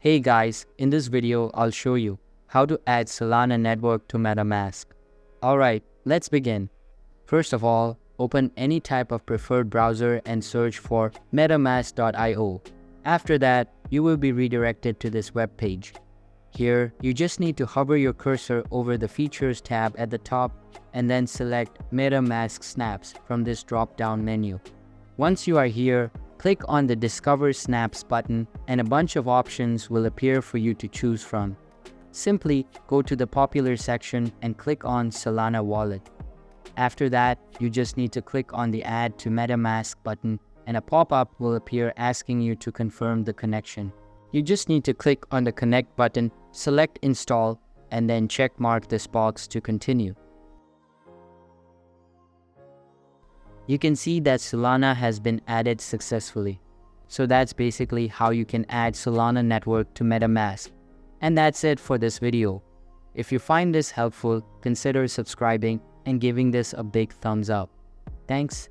Hey guys, in this video I'll show you how to add Solana network to MetaMask. Alright, let's begin. First of all, open any type of preferred browser and search for metamask.io. After that, you will be redirected to this web page. Here, you just need to hover your cursor over the Features tab at the top and then select MetaMask Snaps from this drop-down menu. Once you are here, click on the Discover Snaps button and a bunch of options will appear for you to choose from. Simply go to the Popular section and click on Solana Wallet. After that, you just need to click on the Add to MetaMask button and a pop-up will appear asking you to confirm the connection. You just need to click on the Connect button, select Install, and then check mark this box to continue. You can see that Solana has been added successfully. So that's basically how you can add Solana network to MetaMask. And that's it for this video. If you find this helpful, consider subscribing and giving this a big thumbs up. Thanks.